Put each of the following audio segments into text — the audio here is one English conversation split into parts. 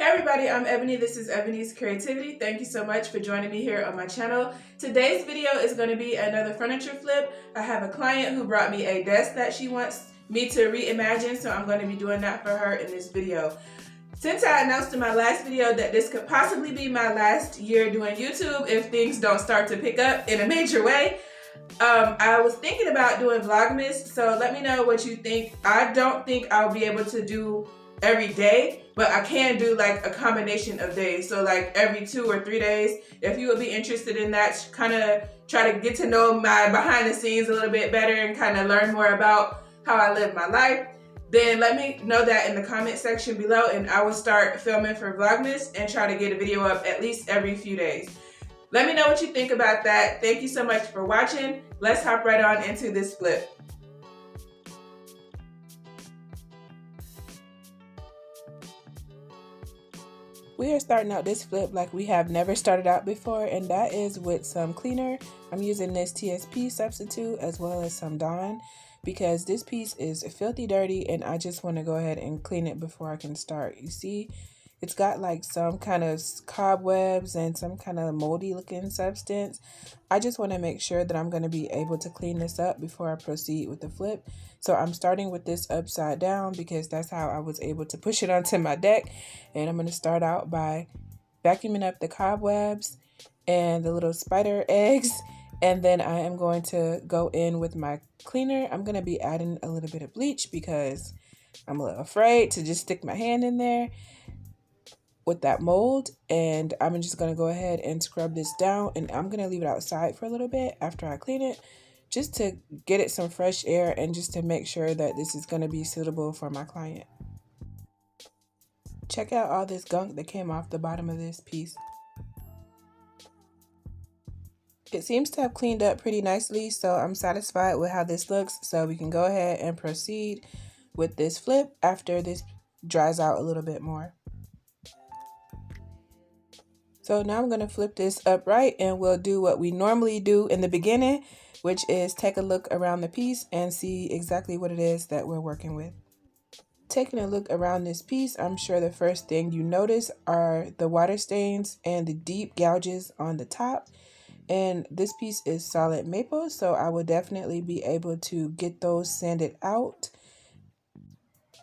Hey everybody, I'm Ebony. This is Ebonee's Creativity. Thank you so much for joining me here on my channel. Today's video is going to be another furniture flip. I have a client who brought me a desk that she wants me to reimagine, so I'm going to be doing that for her in this video. Since I announced in my last video that this could possibly be my last year doing YouTube if things don't start to pick up in a major way, I was thinking about doing Vlogmas, so let me know what you think. I don't think I'll be able to do every day, but I can do like a combination of days, so like every 2 or 3 days. If you would be interested in that, kind of try to get to know my behind the scenes a little bit better and kind of learn more about how I live my life, then let me know that in the comment section below, and I will start filming for Vlogmas and try to get a video up at least every few days. Let me know what you think about that. Thank you so much for watching. Let's hop right on into this flip. We are starting out this flip like we have never started out before, and that is with some cleaner. I'm using this TSP substitute as well as some Dawn because this piece is filthy dirty and I just want to go ahead and clean it before I can start. You see, it's got like some kind of cobwebs and some kind of moldy looking substance. I just want to make sure that I'm going to be able to clean this up before I proceed with the flip. So I'm starting with this upside down because that's how I was able to push it onto my deck. And I'm going to start out by vacuuming up the cobwebs and the little spider eggs. And then I am going to go in with my cleaner. I'm going to be adding a little bit of bleach because I'm a little afraid to just stick my hand in there with that mold, and I'm just going to go ahead and scrub this down, and I'm going to leave it outside for a little bit after I clean it just to get it some fresh air and just to make sure that this is going to be suitable for my client. Check out all this gunk that came off the bottom of this piece. It seems to have cleaned up pretty nicely, so I'm satisfied with how this looks, so we can go ahead and proceed with this flip after this dries out a little bit more. So now I'm going to flip this upright and we'll do what we normally do in the beginning, which is take a look around the piece and see exactly what it is that we're working with. Taking a look around this piece, I'm sure the first thing you notice are the water stains and the deep gouges on the top. And this piece is solid maple, so I will definitely be able to get those sanded out.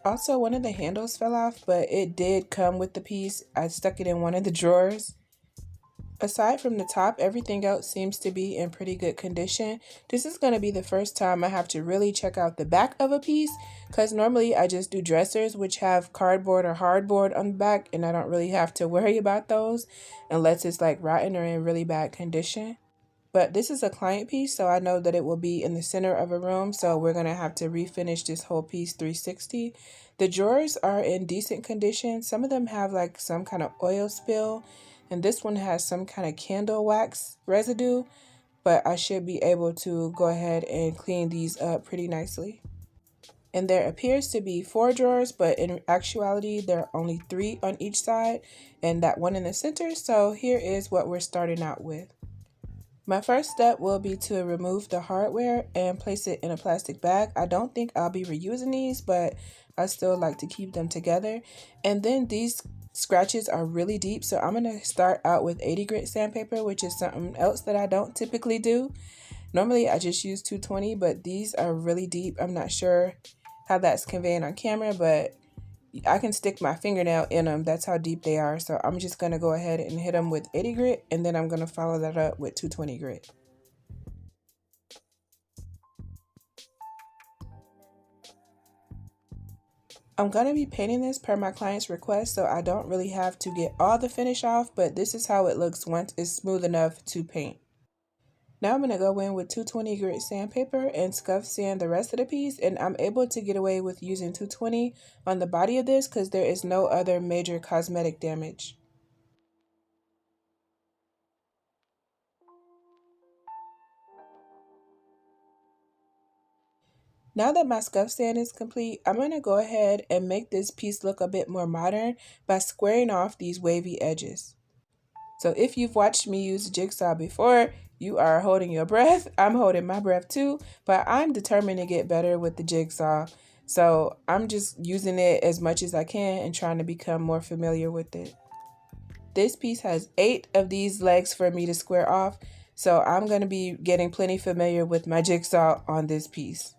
Also, one of the handles fell off, but it did come with the piece. I stuck it in one of the drawers. Aside from the top, everything else seems to be in pretty good condition. This is going to be the first time I have to really check out the back of a piece, because normally I just do dressers which have cardboard or hardboard on the back, and I don't really have to worry about those unless it's like rotten or in really bad condition. But this is a client piece, so I know that it will be in the center of a room, so we're going to have to refinish this whole piece 360. The drawers are in decent condition. Some of them have like some kind of oil spill, and this one has some kind of candle wax residue, but I should be able to go ahead and clean these up pretty nicely. And there appears to be 4 drawers, but in actuality there are only 3 on each side and that one in the center. So here is what we're starting out with. My first step will be to remove the hardware and place it in a plastic bag. I don't think I'll be reusing these, but I still like to keep them together. And then these scratches are really deep, so I'm going to start out with 80 grit sandpaper, which is something else that I don't typically do. Normally I just use 220, but these are really deep. I'm not sure how that's conveying on camera, but I can stick my fingernail in them. That's how deep they are. So I'm just going to go ahead and hit them with 80 grit, and then I'm going to follow that up with 220 grit. I'm going to be painting this per my client's request, so I don't really have to get all the finish off, but this is how it looks once it's smooth enough to paint. Now I'm going to go in with 220 grit sandpaper and scuff sand the rest of the piece, and I'm able to get away with using 220 on the body of this because there is no other major cosmetic damage. Now that my scuff sand is complete, I'm going to go ahead and make this piece look a bit more modern by squaring off these wavy edges. So if you've watched me use jigsaw before, you are holding your breath. I'm holding my breath too, but I'm determined to get better with the jigsaw. So I'm just using it as much as I can and trying to become more familiar with it. This piece has 8 of these legs for me to square off, so I'm going to be getting plenty familiar with my jigsaw on this piece.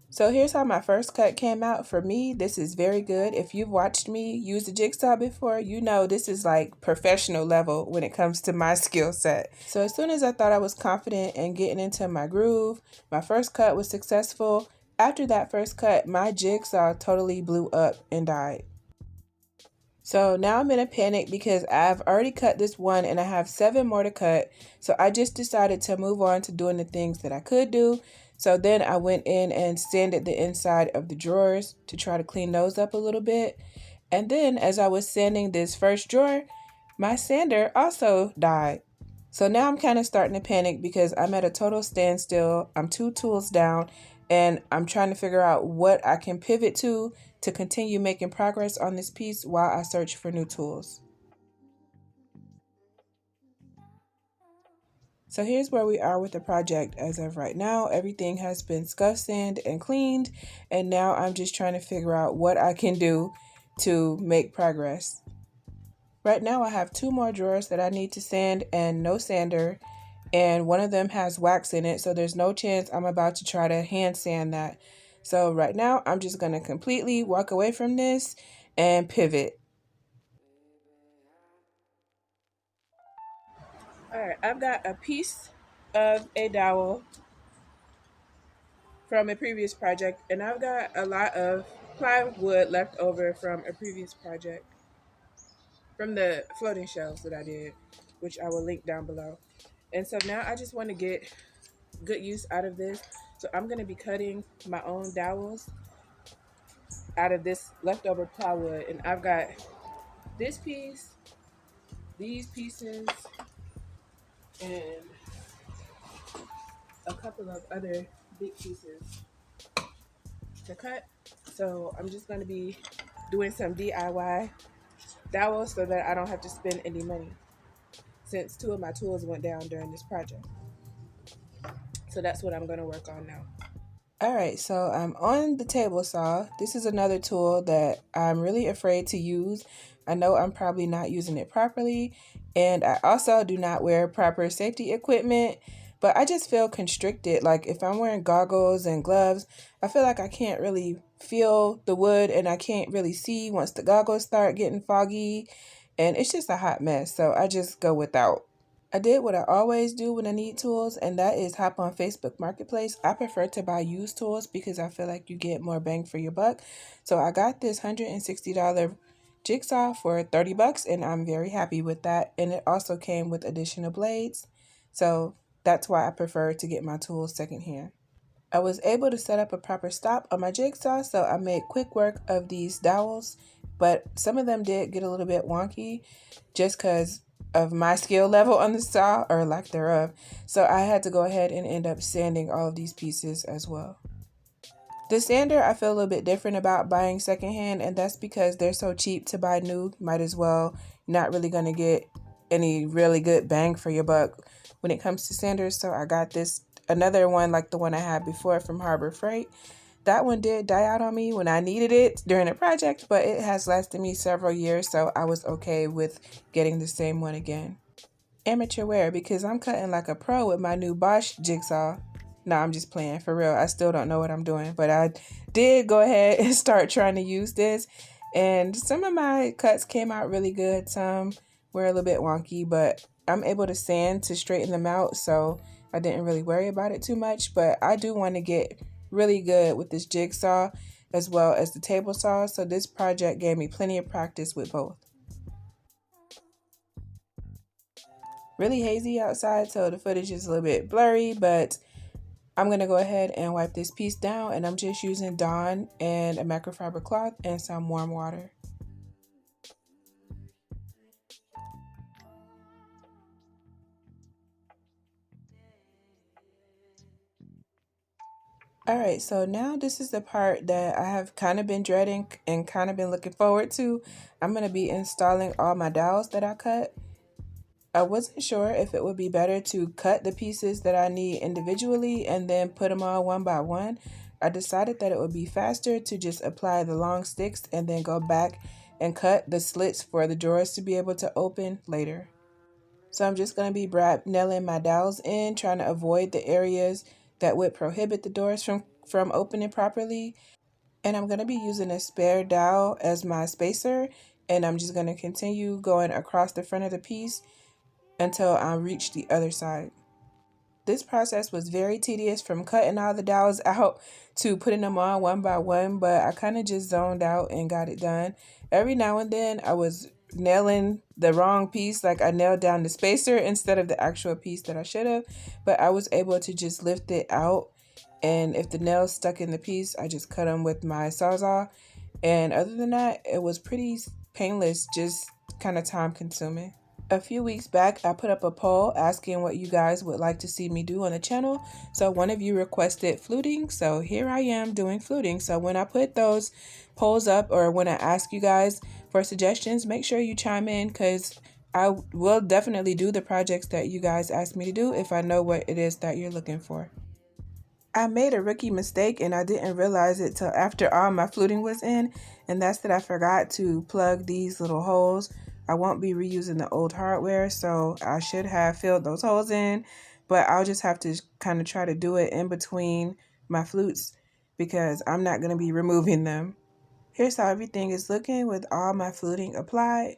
So here's how my first cut came out. For me, this is very good. If you've watched me use the jigsaw before, you know this is like professional level when it comes to my skill set. So as soon as I thought I was confident in getting into my groove, my first cut was successful. After that first cut, my jigsaw totally blew up and died. So now I'm in a panic because I've already cut this one and I have 7 more to cut. So I just decided to move on to doing the things that I could do. So then I went in and sanded the inside of the drawers to try to clean those up a little bit. And then as I was sanding this first drawer, my sander also died. So now I'm kind of starting to panic because I'm at a total standstill. I'm 2 tools down and I'm trying to figure out what I can pivot to continue making progress on this piece while I search for new tools. So here's where we are with the project as of right now. Everything has been scuff sanded and cleaned, and now I'm just trying to figure out what I can do to make progress. Right now I have 2 more drawers that I need to sand and no sander, and one of them has wax in it, so there's no chance I'm about to try to hand sand that. So right now I'm just going to completely walk away from this and pivot. Alright, I've got a piece of a dowel from a previous project, and I've got a lot of plywood left over from a previous project, from the floating shelves that I did, which I will link down below. And so now I just want to get good use out of this. So I'm going to be cutting my own dowels out of this leftover plywood. And I've got this piece, these pieces, and a couple of other big pieces to cut. So I'm just going to be doing some DIY dowels so that I don't have to spend any money, since 2 of my tools went down during this project. So that's what I'm going to work on now. Alright, so I'm on the table saw. This is another tool that I'm really afraid to use. I know I'm probably not using it properly, and I also do not wear proper safety equipment, but I just feel constricted. Like if I'm wearing goggles and gloves, I feel like I can't really feel the wood and I can't really see once the goggles start getting foggy, and it's just a hot mess, so I just go without. I did what I always do when I need tools, and that is hop on Facebook Marketplace. I prefer to buy used tools because I feel like you get more bang for your buck. So I got this $160 jigsaw for 30 bucks, and I'm very happy with that. And it also came with additional blades. So that's why I prefer to get my tools secondhand. I was able to set up a proper stop on my jigsaw, so I made quick work of these dowels, but some of them did get a little bit wonky just because of my skill level on the saw, or lack thereof. So I had to go ahead and end up sanding all of these pieces as well. The sander I feel a little bit different about buying secondhand, and that's because they're so cheap to buy new. Might as well, not really going to get any really good bang for your buck when it comes to sanders. So I got this another one like the one I had before from Harbor Freight. That one did die out on me when I needed it during a project, but it has lasted me several years, so I was okay with getting the same one again. Amateur wear, because I'm cutting like a pro with my new Bosch jigsaw. No, I'm just playing, for real. I still don't know what I'm doing, but I did go ahead and start trying to use this, and some of my cuts came out really good. Some were a little bit wonky, but I'm able to sand to straighten them out, so I didn't really worry about it too much. But I do want to get really good with this jigsaw as well as the table saw, so this project gave me plenty of practice with both. Really hazy outside, so the footage is a little bit blurry, but I'm going to go ahead and wipe this piece down, and I'm just using Dawn and a microfiber cloth and some warm water. Alright, so now this is the part that I have kind of been dreading and kind of been looking forward to. I'm going to be installing all my dowels that I cut. I wasn't sure if it would be better to cut the pieces that I need individually and then put them all one by one. I decided that it would be faster to just apply the long sticks and then go back and cut the slits for the drawers to be able to open later. So I'm just going to be nailing my dowels in, trying to avoid the areas that would prohibit the doors from opening properly. And I'm going to be using a spare dowel as my spacer, and I'm just going to continue going across the front of the piece until I reach the other side. This process was very tedious, from cutting all the dowels out to putting them on one by one, but I kind of just zoned out and got it done. Every now and then I was nailing the wrong piece, like I nailed down the spacer instead of the actual piece that I should have, but I was able to just lift it out, and if the nails stuck in the piece, I just cut them with my Sawzall. And other than that, it was pretty painless, just kind of time consuming. A few weeks back, I put up a poll asking what you guys would like to see me do on the channel. So one of you requested fluting, so here I am doing fluting. So when I put those polls up, or when I ask you guys for suggestions, make sure you chime in, because I will definitely do the projects that you guys ask me to do if I know what it is that you're looking for. I made a rookie mistake and I didn't realize it till after all my fluting was in, and that's that I forgot to plug these little holes. I won't be reusing the old hardware, so I should have filled those holes in, but I'll just have to kind of try to do it in between my flutes because I'm not going to be removing them. Here's how everything is looking with all my fluting applied.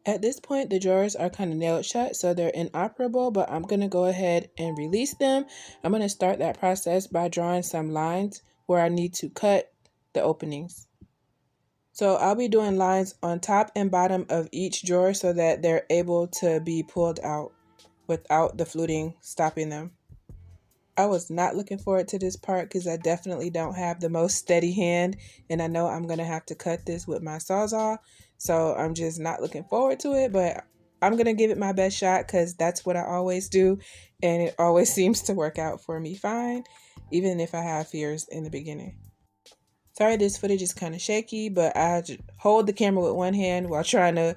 At this point, the drawers are kind of nailed shut, so they're inoperable, but I'm going to go ahead and release them. I'm going to start that process by drawing some lines where I need to cut the openings. So I'll be doing lines on top and bottom of each drawer so that they're able to be pulled out without the fluting stopping them. I was not looking forward to this part because I definitely don't have the most steady hand, and I know I'm going to have to cut this with my Sawzall, so I'm just not looking forward to it, but I'm going to give it my best shot because that's what I always do, and it always seems to work out for me fine, even if I have fears in the beginning. Sorry this footage is kind of shaky, but I hold the camera with one hand while trying to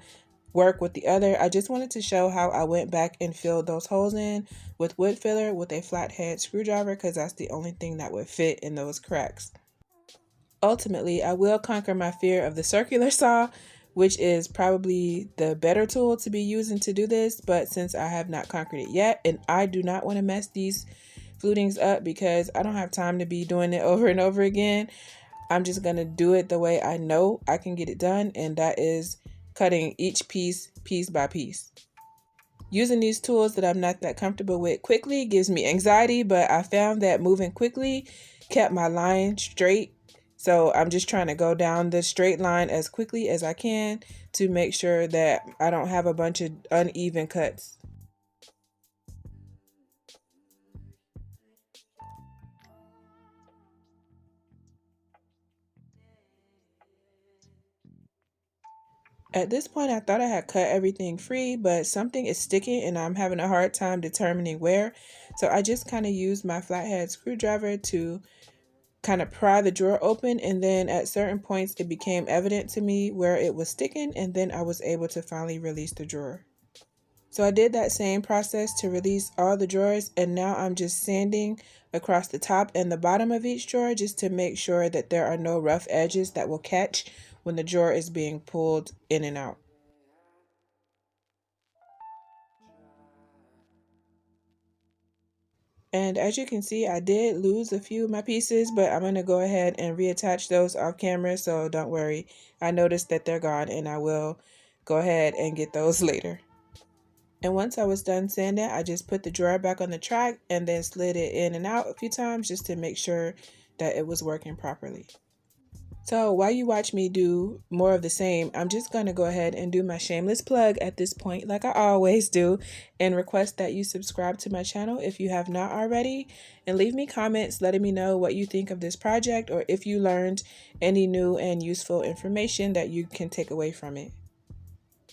work with the other. I just wanted to show how I went back and filled those holes in with wood filler with a flathead screwdriver, because that's the only thing that would fit in those cracks. Ultimately, I will conquer my fear of the circular saw, which is probably the better tool to be using to do this, but since I have not conquered it yet, and I do not want to mess these flutings up because I don't have time to be doing it over and over again, I'm just going to do it the way I know I can get it done, and that is cutting each piece by piece. Using these tools that I'm not that comfortable with quickly gives me anxiety, but I found that moving quickly kept my line straight. So I'm just trying to go down the straight line as quickly as I can to make sure that I don't have a bunch of uneven cuts. At this point, I thought I had cut everything free, but something is sticking and I'm having a hard time determining where. So I just kind of used my flathead screwdriver to kind of pry the drawer open, and then at certain points it became evident to me where it was sticking, and then I was able to finally release the drawer. So I did that same process to release all the drawers, and now I'm just sanding across the top and the bottom of each drawer just to make sure that there are no rough edges that will catch when the drawer is being pulled in and out. And as you can see, I did lose a few of my pieces, but I'm going to go ahead and reattach those off camera, so don't worry. I noticed that they're gone, and I will go ahead and get those later. And once I was done sanding, I just put the drawer back on the track and then slid it in and out a few times just to make sure that it was working properly. So while you watch me do more of the same, I'm just going to go ahead and do my shameless plug at this point, like I always do, and request that you subscribe to my channel if you have not already, and leave me comments letting me know what you think of this project, or if you learned any new and useful information that you can take away from it.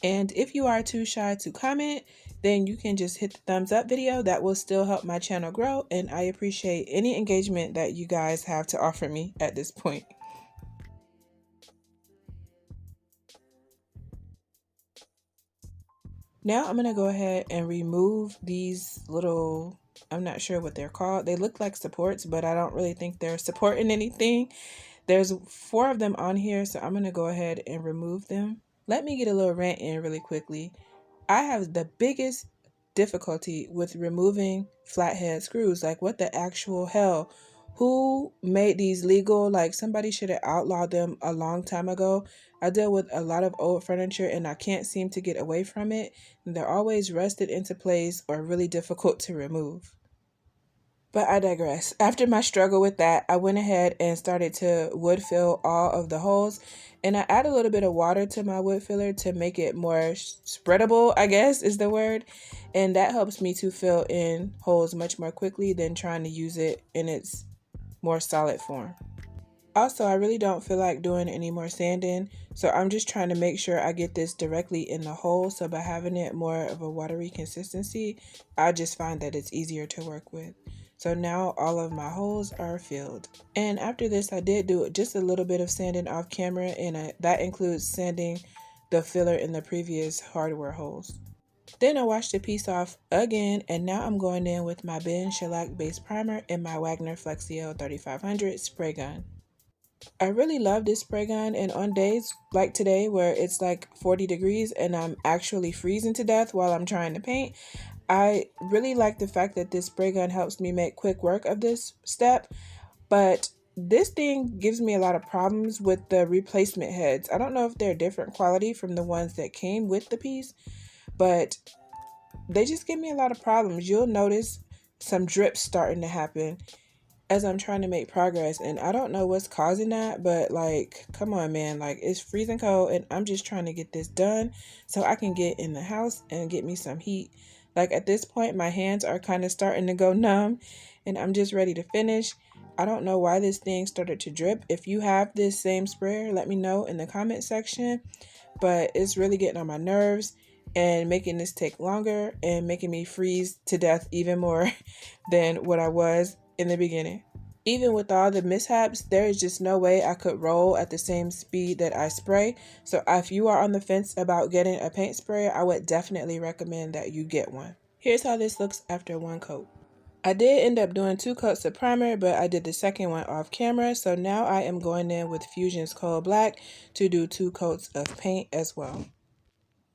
And if you are too shy to comment, then you can just hit the thumbs up video. That will still help my channel grow, and I appreciate any engagement that you guys have to offer me at this point. Now I'm going to go ahead and remove these little, I'm not sure what they're called. They look like supports, but I don't really think they're supporting anything. There's 4 of them on here, so I'm going to go ahead and remove them. Let me get a little rant in really quickly. I have the biggest difficulty with removing flathead screws. Like, what the actual hell? Who made these legal? Like, somebody should have outlawed them a long time ago. I deal with a lot of old furniture and I can't seem to get away from it. And they're always rusted into place or really difficult to remove. But I digress. After my struggle with that, I went ahead and started to wood fill all of the holes. And I add a little bit of water to my wood filler to make it more spreadable, I guess is the word. And that helps me to fill in holes much more quickly than trying to use it in its more solid form. Also, I really don't feel like doing any more sanding, so I'm just trying to make sure I get this directly in the hole. So by having it more of a watery consistency, I just find that it's easier to work with. So now all of my holes are filled. And after this, I did do just a little bit of sanding off camera, and that includes sanding the filler in the previous hardware holes. Then I washed the piece off again, and now I'm going in with my Ben Shellac base primer and my Wagner Flexio 3500 spray gun. I really love this spray gun, and on days like today where it's like 40 degrees and I'm actually freezing to death while I'm trying to paint, I really like the fact that this spray gun helps me make quick work of this step. But this thing gives me a lot of problems with the replacement heads. I don't know if they're different quality from the ones that came with the piece, but they just give me a lot of problems. You'll notice some drips starting to happen as I'm trying to make progress, and I don't know what's causing that, but like, come on, man, like, it's freezing cold and I'm just trying to get this done so I can get in the house and get me some heat. Like, at this point, my hands are kind of starting to go numb and I'm just ready to finish. I don't know why this thing started to drip. If you have this same sprayer, let me know in the comment section, but it's really getting on my nerves and making this take longer and making me freeze to death even more than what I was in the beginning. Even with all the mishaps, there is just no way I could roll at the same speed that I spray. So if you are on the fence about getting a paint sprayer, I would definitely recommend that you get one. Here's how this looks after one coat. I did end up doing 2 coats of primer, but I did the second one off camera. So now I am going in with Fusion's Cold Black to do 2 coats of paint as well.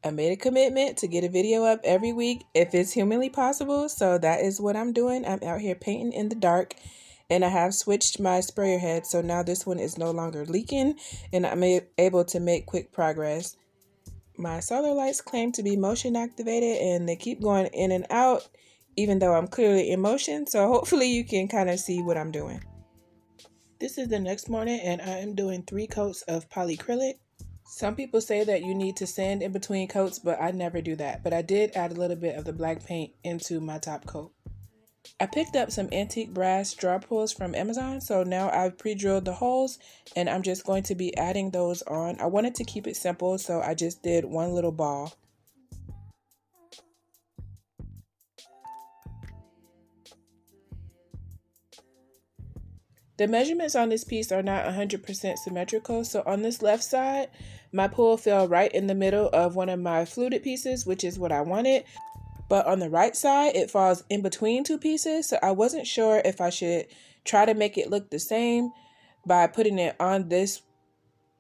I made a commitment to get a video up every week if it's humanly possible, so that is what I'm doing. I'm out here painting in the dark, and I have switched my sprayer head, so now this one is no longer leaking, and I'm able to make quick progress. My solar lights claim to be motion activated, and they keep going in and out, even though I'm clearly in motion, so hopefully you can kind of see what I'm doing. This is the next morning, and I am doing 3 coats of polyacrylic. Some people say that you need to sand in between coats, but I never do that. But I did add a little bit of the black paint into my top coat. I picked up some antique brass draw pulls from Amazon, so now I've pre-drilled the holes and I'm just going to be adding those on. I wanted to keep it simple, so I just did one little ball. The measurements on this piece are not 100% symmetrical, so on this left side, my pull fell right in the middle of one of my fluted pieces, which is what I wanted. But on the right side, it falls in between 2 pieces, so I wasn't sure if I should try to make it look the same by putting it on this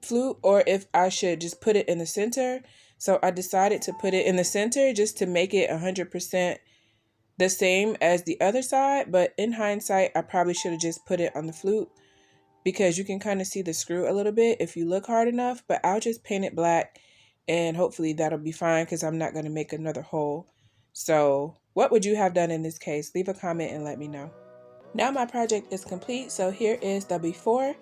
flute or if I should just put it in the center. So I decided to put it in the center just to make it 100% the same as the other side, but in hindsight, I probably should have just put it on the flute because you can kind of see the screw a little bit if you look hard enough, but I'll just paint it black and hopefully that'll be fine because I'm not going to make another hole. So what would you have done in this case? Leave a comment and let me know. Now my project is complete, so here is the before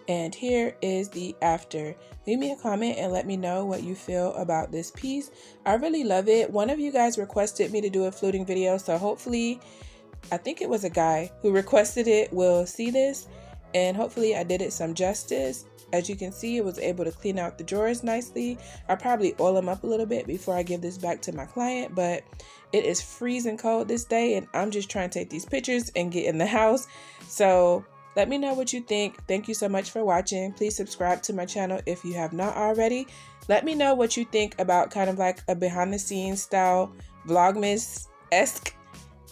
and here is the after. Leave me a comment and let me know what you feel about this piece. I really love it. One of you guys requested me to do a fluting video, so hopefully, I think it was a guy who requested it will see this and hopefully I did it some justice. As you can see, it was able to clean out the drawers nicely. I'll probably oil them up a little bit before I give this back to my client, but it is freezing cold this day and I'm just trying to take these pictures and get in the house. So let me know what you think. Thank you so much for watching. Please subscribe to my channel if you have not already. Let me know what you think about kind of like a behind the scenes style Vlogmas-esque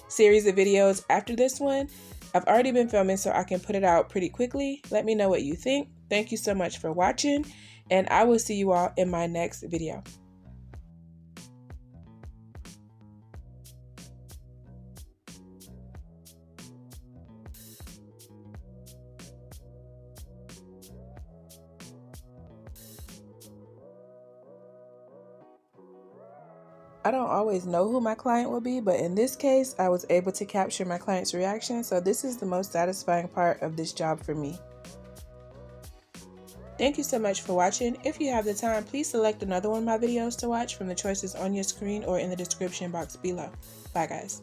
series of videos after this one. I've already been filming so I can put it out pretty quickly. Let me know what you think. Thank you so much for watching, and I will see you all in my next video. I don't always know who my client will be, but in this case, I was able to capture my client's reaction, so this is the most satisfying part of this job for me. Thank you so much for watching. If you have the time, please select another one of my videos to watch from the choices on your screen or in the description box below. Bye guys.